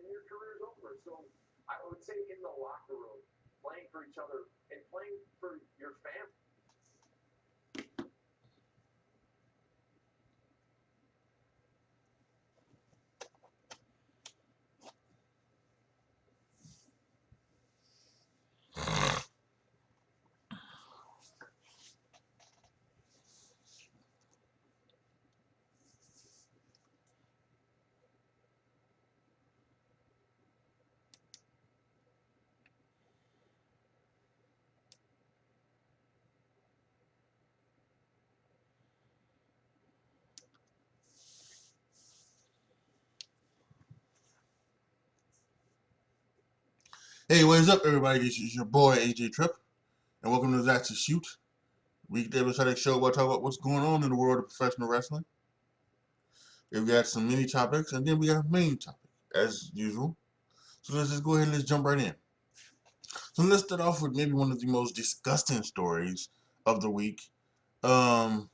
and your career's over. So I would say in the locker room, playing for each other and playing for your family. Hey, what is up, everybody? This is your boy AJTRIP, and welcome to That's a Shoot, weekday episodic show where I talk about what's going on in the world of professional wrestling. We've got some mini topics, and then we got a main topic, as usual. So let's just go ahead and let's jump right in. So let's start off with maybe one of the most disgusting stories of the week. Um,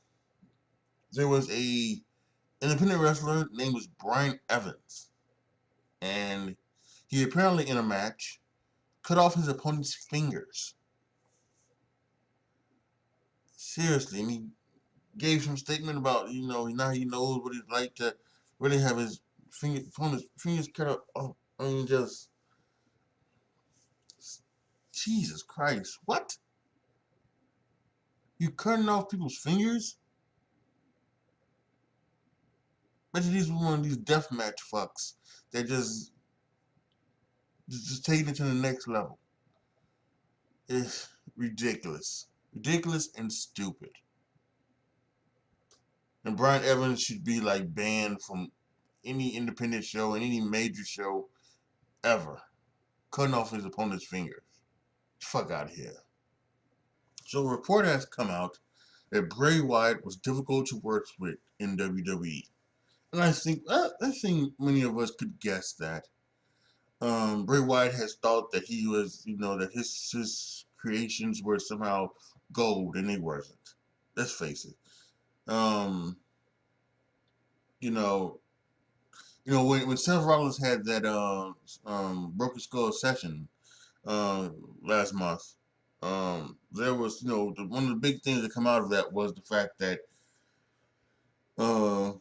there was a independent wrestler named was Brian Evans, and he apparently in a match cut off his opponent's fingers. Seriously, I mean, gave some statement about now he knows what it's like to really have his fingers cut up. Oh, I mean, just Jesus Christ, what? You cutting off people's fingers? Bet you these were one of these deathmatch fucks that just taking it to the next level. It's ridiculous and stupid. And Brian Evans should be like banned from any independent show and any major show ever. Cutting off his opponent's fingers. Fuck out of here. So a report has come out that Bray Wyatt was difficult to work with in WWE. And I think many of us could guess that. Bray Wyatt has thought that he was, that his creations were somehow gold, and they wasn't. Let's face it. Um, you know, when Seth Rollins had that Broken Skull session last month, there was, one of the big things that come out of that was the fact that uh,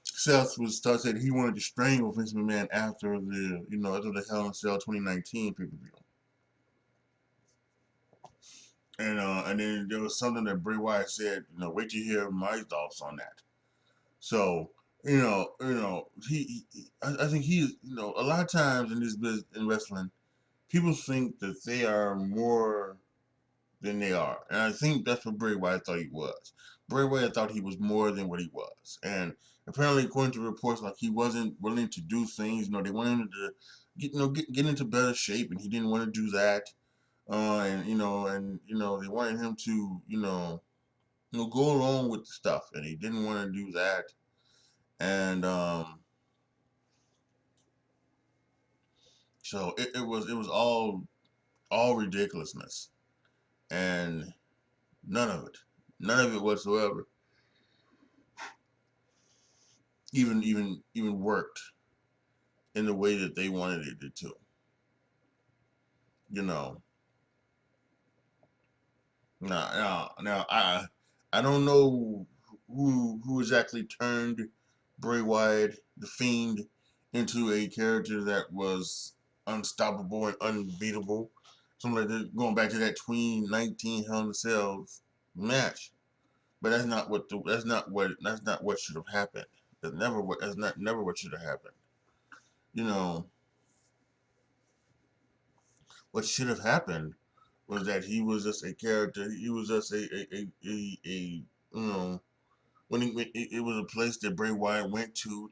Seth was said he wanted to strangle Vince McMahon after the Hell in a Cell 2019 pay per view, and then there was something that Bray Wyatt said, wait to hear my thoughts on that. So I think he, a lot of times in this business in wrestling, people think that they are more than they are. And I think that's what Bray Wyatt thought he was. Bray Wyatt thought he was more than what he was. And apparently, according to reports, like he wasn't willing to do things. They wanted him to get into better shape, and he didn't want to do that. They wanted him to go along with the stuff, and he didn't want to do that. And so it was all ridiculousness, and none of it whatsoever even worked in the way that they wanted it to. You know. Now I don't know who exactly turned Bray Wyatt, the Fiend, into a character that was unstoppable and unbeatable. Something like that, going back to that 2019 Hell in a Cell match. But that's not what should have happened. That's never what should have happened. You know, what should have happened was that he was just a character. He was just when it was a place that Bray Wyatt went to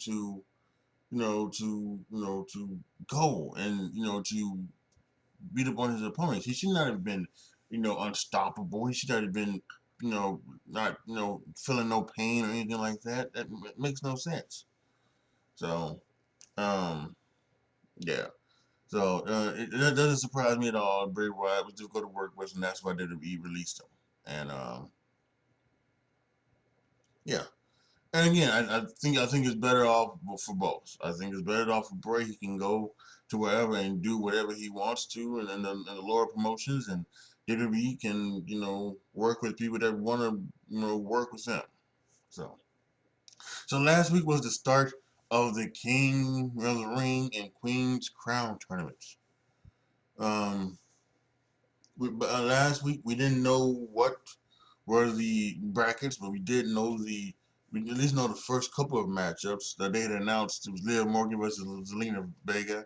go and to beat up on his opponents. He should not have been unstoppable. He should not have been not feeling no pain or anything like that. That makes no sense. So yeah. So it doesn't surprise me at all. Bray Wyatt was difficult to work with, and that's why WWE released him. And yeah. And again, I think it's better off for both. I think it's better off for Bray. He can go to wherever and do whatever he wants to, and the lower promotions and WWE can work with people that want to work with him. So last week was the start of the King of the Ring and Queen's Crown tournaments. Um, last week we didn't know what were the brackets, but we did know we at least know the first couple of matchups that they had announced. It was Liv Morgan versus Zelina Vega,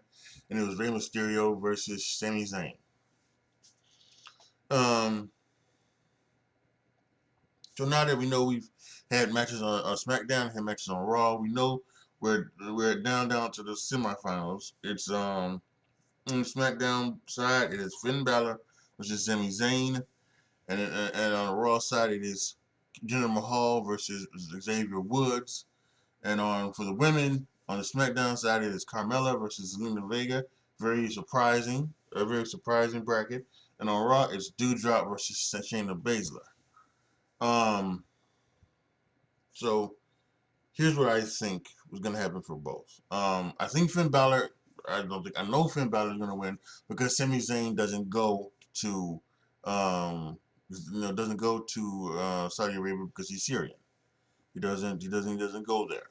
and it was Rey Mysterio versus Sami Zayn. Um, so now that we know we've had matches on SmackDown, had matches on Raw, we know we're down to the semifinals. It's on the SmackDown side, it is Finn Balor versus Sami Zayn, and on the Raw side, it is Jinder Mahal versus Xavier Woods. And for the women, on the SmackDown side, it is Carmella versus Zelina Vega. A very surprising bracket. And on Raw, it's Doudrop versus Shayna Baszler. So here's what I think was going to happen for both. I think Finn Balor. I know Finn Balor is going to win because Sami Zayn doesn't go to Saudi Arabia because he's Syrian. He doesn't go there.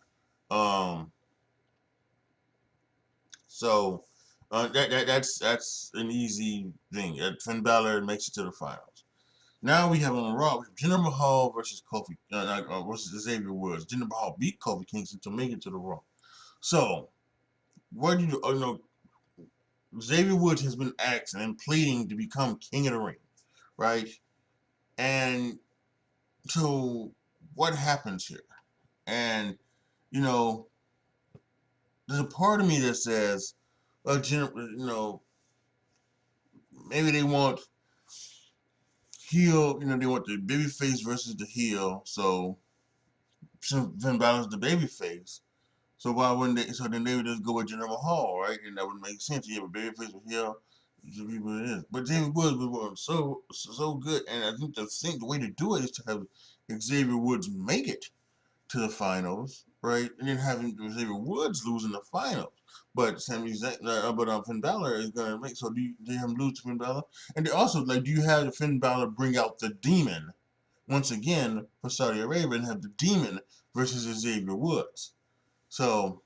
Um, so that's an easy thing. Finn Balor makes it to the finals. Now we have on Raw Jinder Mahal versus Kofi versus Xavier Woods. Jinder Mahal beat Kofi Kingston to make it to the Raw. So what do you Xavier Woods has been asked and pleading to become King of the Ring, right? And so what happens here? And you know, there's a part of me that says, well, maybe they want heel, they want the baby face versus the heel. So Finn Balor's the baby face. So why wouldn't they? So then they would just go with Jinder Mahal, right? And that would make sense. You have a baby face with heel. People it is. But Xavier Woods was so good, and I think the way to do it is to have Xavier Woods make it to the finals, right? And then having Xavier Woods lose in the finals. But Finn Balor is gonna make. So do you have him lose to Finn Balor? And also, do you have Finn Balor bring out the demon once again for Saudi Arabia and have the demon versus Xavier Woods? So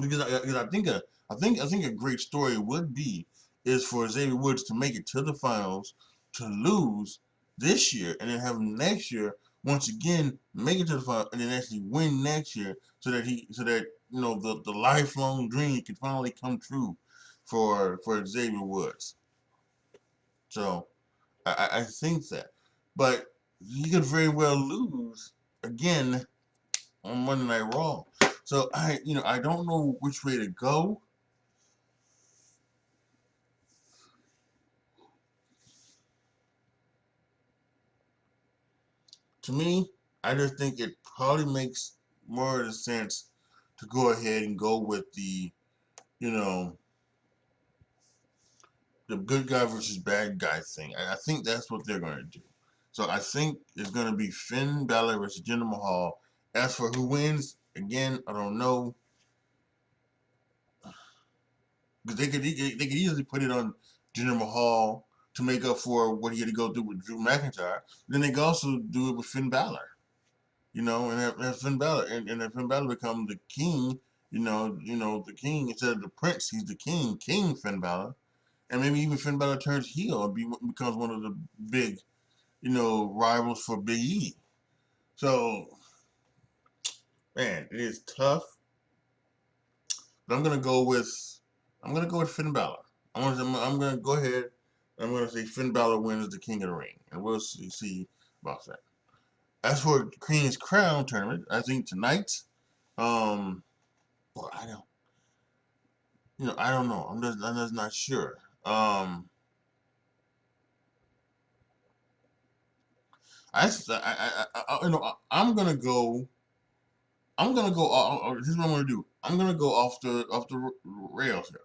because I think a great story would be is for Xavier Woods to make it to the finals, to lose this year, and then have him next year once again make it to the final, and then actually win next year, so that the lifelong dream can finally come true for Xavier Woods. So I think that, but he could very well lose again on Monday Night Raw. So I don't know which way to go. To me, I just think it probably makes more of the sense to go ahead and go with you know, the good guy versus bad guy thing. I think that's what they're going to do. So I think it's going to be Finn Balor versus Jinder Mahal. As for who wins, again, I don't know. Because they could easily put it on Jinder Mahal to make up for what he had to go through with Drew McIntyre. Then they could also do it with Finn Balor. And have Finn Balor, and if Finn Balor become the king, the king instead of the prince, he's the king, King Finn Balor, and maybe even Finn Balor turns heel and becomes one of the big, rivals for Big E. So, man, it is tough, but I'm gonna go with Finn Balor. I'm gonna go ahead. I'm gonna say Finn Balor wins the King of the Ring, and we'll see about that. As for Queen's Crown tournament, I think tonight, um, well, I don't know. I'm just not sure. I'm gonna go. This is what I'm gonna do. I'm gonna go off the rails here.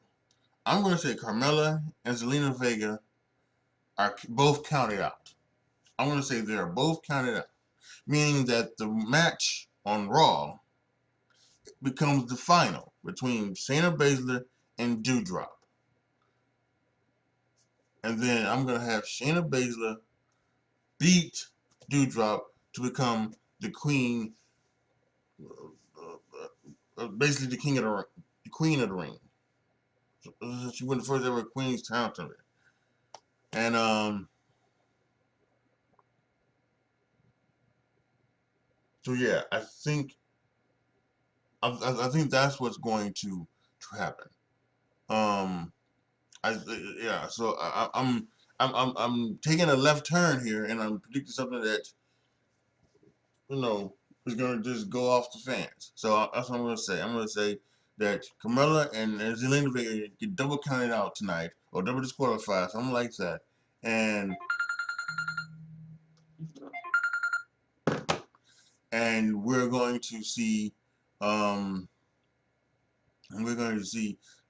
I'm gonna say Carmella and Zelina Vega are both counted out. I'm gonna say they are both counted out. meaning that the match on Raw becomes the final between Shayna Baszler and Doudrop. And then I'm going to have Shayna Baszler beat Doudrop to become the queen, basically the king of the queen of the ring. So, she won the first ever Queen's Town tournament. And so yeah, I think that's what's going to happen. Yeah. So I'm taking a left turn here, and I'm predicting something that is going to just go off the fans. So that's what I'm going to say. I'm going to say that Carmella and Zelina Vega get double counted out tonight, or double disqualified, something like that, and we're going to see, the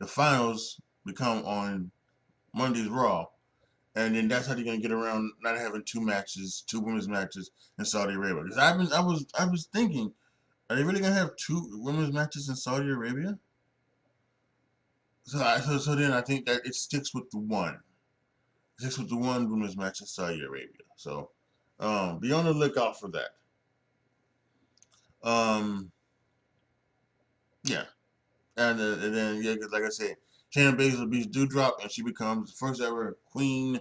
finals become on Monday's Raw. And then that's how they're gonna get around not having two women's matches in Saudi Arabia. Because I was thinking, are they really gonna have two women's matches in Saudi Arabia? So then I think that it sticks with the one. It sticks with the one women's match in Saudi Arabia. So be on the lookout for that. Yeah. And then yeah, because like I said, Shayna Baszler beats Doudrop, and she becomes the first ever Queen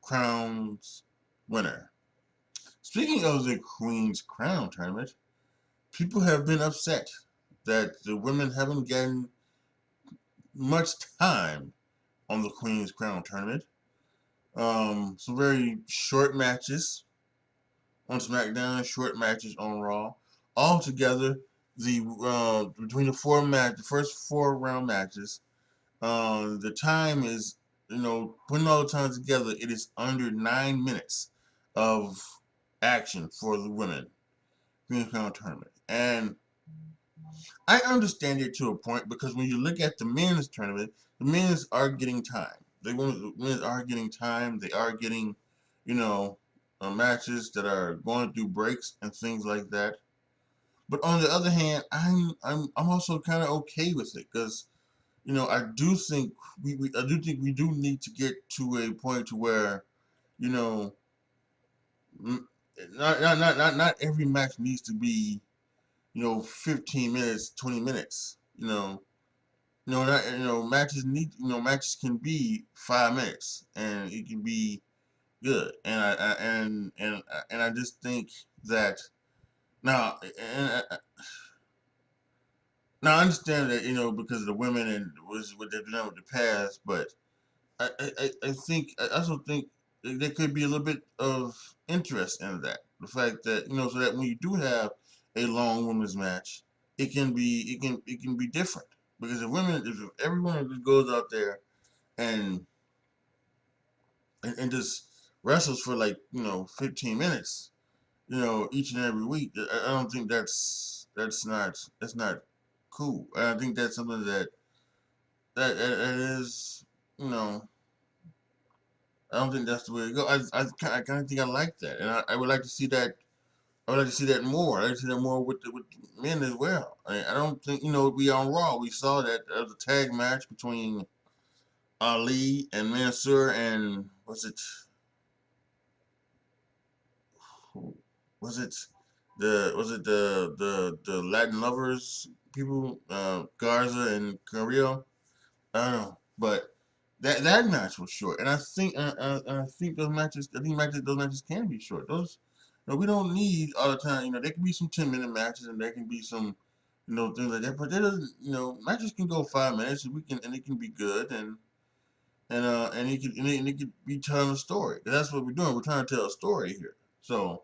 Crowns winner. Speaking of the Queen's Crown tournament, people have been upset that the women haven't gotten much time on the Queen's Crown tournament. Some very short matches on SmackDown, short matches on Raw. Altogether, between the first 4 round matches, the time is, putting all the time together, it is under 9 minutes of action for the women Queen's Crown tournament. And I understand it to a point, because when you look at the men's tournament, the men's are getting time. The women are getting time. They are getting, matches that are going through breaks and things like that. But on the other hand, I'm also kind of okay with it, because I do think we do need to get to a point to where, you know not every match needs to be 15 minutes, 20 minutes. Matches can be 5 minutes, and it can be good. And I just think that now, I understand that, because of the women and was what they've done with the past, but I also think there could be a little bit of interest in that. The fact that, so that when you do have a long women's match, it can be different, because if everyone just goes out there and just wrestles for, like, 15 minutes, each and every week, I don't think that's not cool. And I think that's something that is, you know I don't think that's the way to go. I kind of think I like that, and I would like to see that. I would like to see that more. I like to see that more with the men as well. I don't think, we on Raw. We saw that there was a tag match between Ali and Mansoor, and was it the Latin lovers people, Garza and Carrillo? I don't know, but that match was short, and I think those matches can be short. Those, we don't need all the time. There can be some 10-minute matches, and there can be some, things like that. But there doesn't, matches can go 5 minutes, and it can be good, and it could be telling a story. That's what we're doing. We're trying to tell a story here. So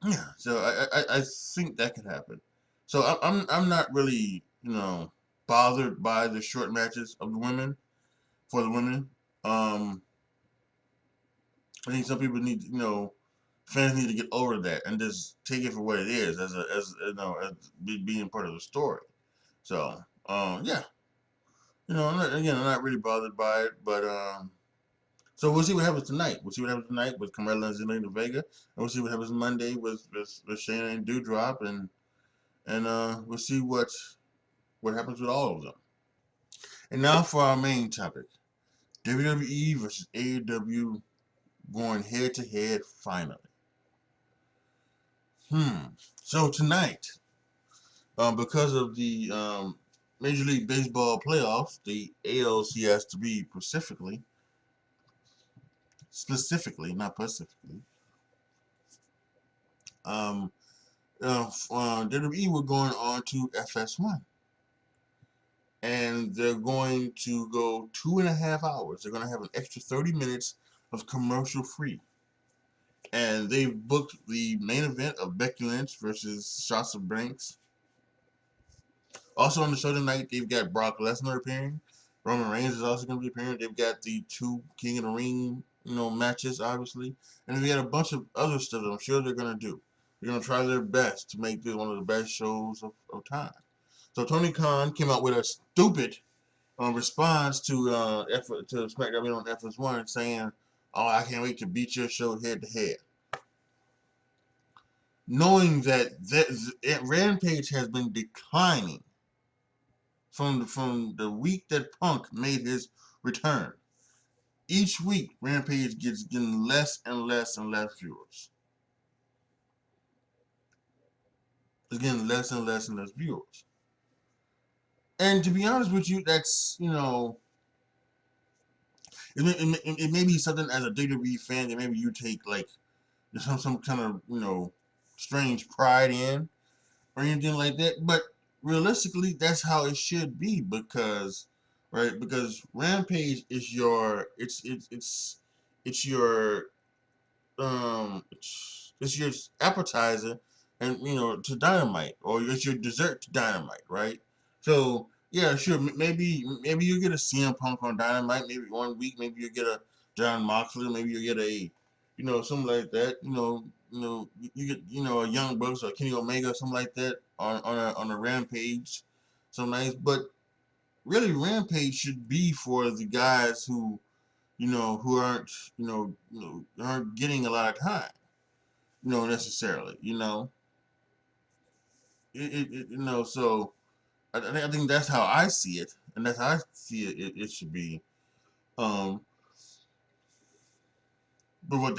yeah, so I think that could happen. So I'm not really, bothered by the short matches of the women for the women. Um, I think some people need, fans need to get over that and just take it for what it is, as being part of the story. So yeah, I'm not really bothered by it, but So we'll see what happens tonight. We'll see what happens tonight with Carmella and Zelina Vega, and we'll see what happens Monday with Shayna and Doudrop, and we'll see what happens with all of them. And now for our main topic: WWE versus AEW going head to head finally. So tonight, because of the Major League Baseball playoffs, the ALCS to be specifically, not pacifically, WWE were going on to FS1. And they're going to go 2.5 hours. They're going to have an extra 30 minutes of commercial free. And they've booked the main event of Becky Lynch versus Sasha Banks. Also on the show tonight, they've got Brock Lesnar appearing. Roman Reigns is also going to be appearing. They've got the 2 King of the Ring, matches, obviously. And they've got a bunch of other stuff that I'm sure they're going to do. They're going to try their best to make this one of the best shows of time. So Tony Khan came out with a stupid response to SmackDown on FS1 saying, "Oh, I can't wait to beat your show head to head." Knowing that Rampage has been declining from the week that Punk made his return. Each week, Rampage getting less and less and less viewers. It's getting less and less and less viewers. And to be honest with you, that's, it may be something as a WWE fan that maybe you take like some kind of strange pride in or anything like that, but realistically that's how it should be, because Rampage is your it's your it's your appetizer and to Dynamite, or it's your dessert to Dynamite, right? So yeah, sure, maybe you get a CM Punk on Dynamite, maybe one week, maybe you get a John Moxley, maybe you get a something like that, you get a Young Bucks or Kenny Omega, something like that on a Rampage, so nice. But really, Rampage should be for the guys who who aren't aren't getting a lot of time, necessarily, so I think that's how I see it, and that's how I see it should be. Um, but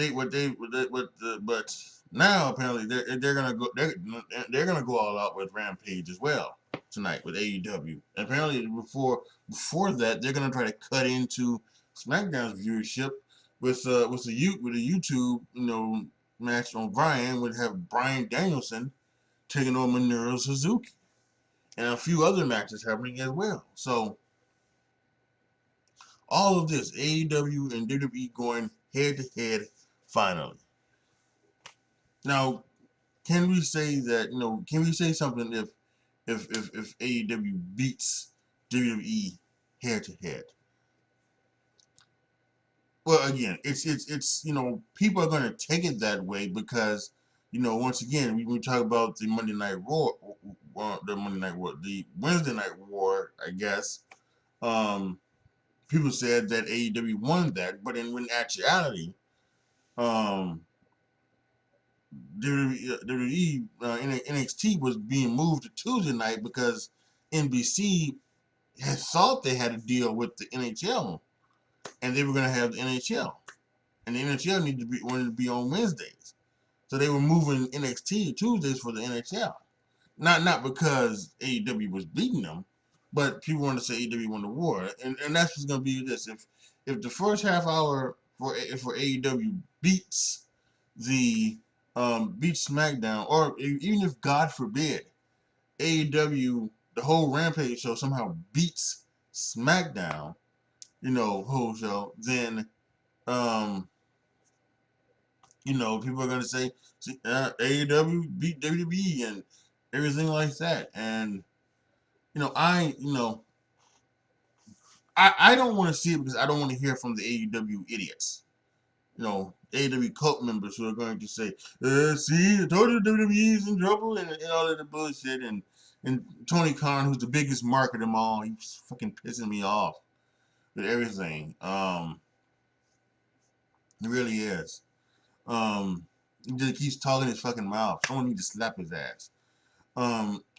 but now apparently they're gonna go they're gonna go all out with Rampage as well tonight with AEW. And apparently before that they're gonna try to cut into SmackDown's viewership with a YouTube match on Bryan, would have Bryan Danielson taking on Minoru Suzuki, and a few other matches happening as well. So all of this, AEW and WWE going head to head finally. Now, can we say that, can we say something if AEW beats WWE head to head? Well, again, it's people are going to take it that way because once again we talk about the Monday Night Raw, the Wednesday Night War, I guess. People said that AEW won that, but in actuality, WWE NXT was being moved to Tuesday night because NBC had thought they had a deal with the NHL, and they were going to have the NHL, and the NHL wanted to be on Wednesdays, so they were moving NXT to Tuesdays for the NHL. Not because AEW was beating them, but people wanted to say AEW won the war, and that's what's going to be this. If the first half hour for AEW beats beats SmackDown, or even if God forbid AEW, the whole Rampage show somehow beats SmackDown, whole show, then people are gonna say AEW beat WWE and everything like that, and I don't want to see it because I don't want to hear from the AEW idiots. AEW cult members who are going to say, see, I told you WWE is in trouble, and all of the bullshit, and Tony Khan, who's the biggest mark of them all, he's fucking pissing me off with everything. It really is. He just keeps talking his fucking mouth. Someone need to slap his ass.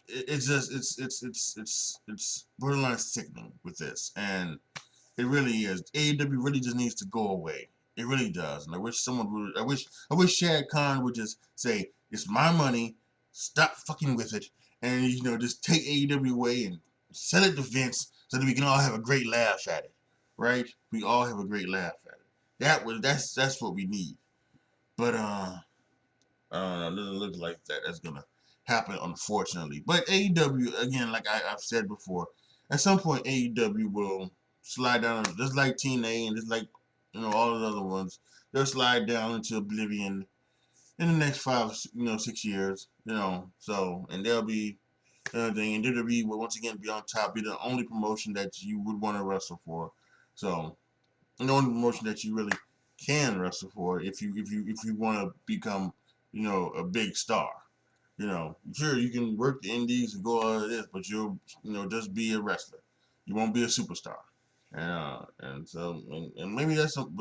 It's just it's borderline sickening with this, and it really is. AEW really just needs to go away. It really does, and I wish someone would. I wish Shad Khan would just say, "It's my money. Stop fucking with it," and just take AEW away and sell it to Vince so that we can all have a great laugh at it. Right? We all have a great laugh at it. That's what we need. But I don't know. It doesn't look like that's gonna happen, unfortunately. But AEW, again, like I've said before, at some point AEW will slide down, just like TNA and just like all of the other ones. They'll slide down into oblivion in the next 6 years. So and they'll be thing, and WWE will once again be on top, be the only promotion that you would want to wrestle for. So the only promotion that you really can wrestle for if you want to become a big star. Sure, you can work the indies and go all of this, but you'll just be a wrestler. You won't be a superstar. And maybe that's some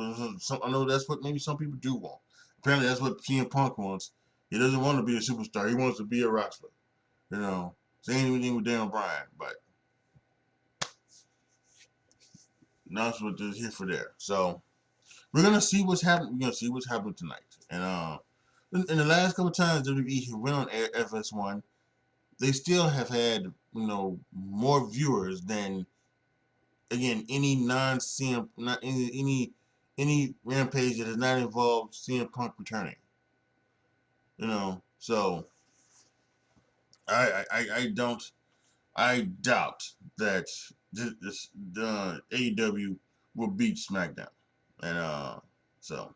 I know that's what maybe some people do want. Apparently that's what CM Punk wants. He doesn't want to be a superstar. He wants to be a wrestler. Same anything with Daniel Bryan, but that's what they're here for there. So we're gonna see what's happening. We're gonna see what's happening tonight. And in the last couple of times WWE went on FS1, they still have had more viewers than again any non-CM not any rampage that has not involved CM Punk returning. So I doubt that the AEW will beat SmackDown, and so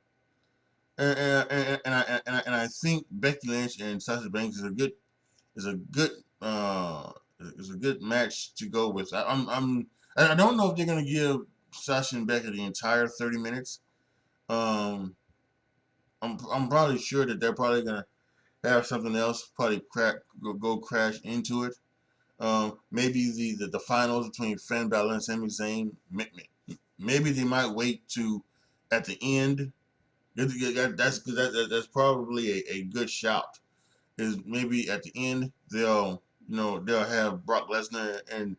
and I think Becky Lynch and Sasha Banks is a good is a good match to go with. I don't know if they're gonna give Sasha and Becky the entire 30 minutes. Um, I'm probably sure that they're probably gonna have something else probably go crash into it. Maybe the finals between Finn Balor and Sami Zayn. Maybe they might wait to at the end. That's probably a good shout. Is maybe at the end they'll have Brock Lesnar and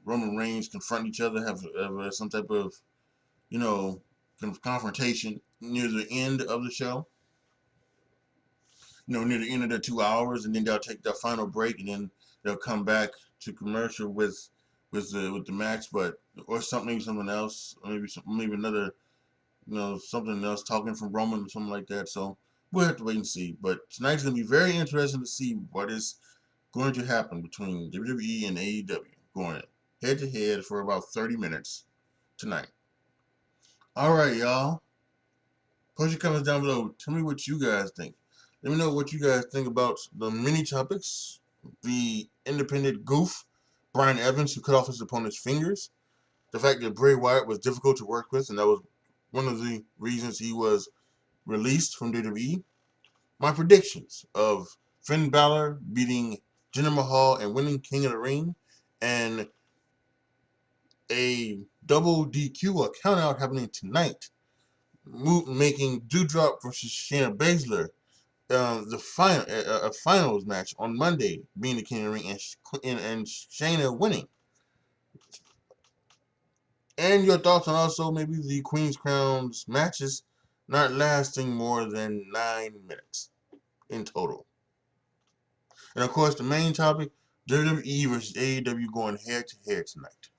Roman Reigns confront each other, have some type of confrontation near the end of the show. Near the end of the 2 hours, and then they'll take their final break, and then they'll come back to commercial with the match, but or something else, or maybe another something else, talking from Roman or something like that. So we'll have to wait and see. But tonight's gonna be very interesting to see what is going to happen between WWE and AEW, going head to head for about 30 minutes tonight. All right, y'all. Post your comments down below. Tell me what you guys think. Let me know what you guys think about the mini topics, the independent goof, Brian Evans, who cut off his opponent's fingers, the fact that Bray Wyatt was difficult to work with, and that was one of the reasons he was released from WWE. My predictions of Finn Balor beating Jinder Mahal and winning King of the Ring, and a double DQ, a countout happening tonight, making Doudrop versus Shayna Baszler the final a finals match on Monday, being the King of the Ring, and Shayna winning. And your thoughts on also maybe the Queen's Crowns matches not lasting more than 9 minutes in total. And of course, the main topic, WWE versus AEW going head to head tonight.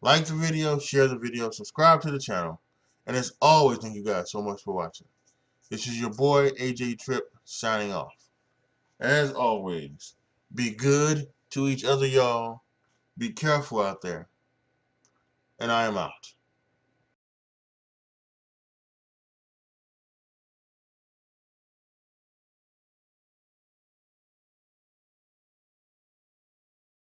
Like the video, share the video, subscribe to the channel, and as always, thank you guys so much for watching. This is your boy AJTRIP signing off. As always, be good to each other, y'all. Be careful out there. And I am out.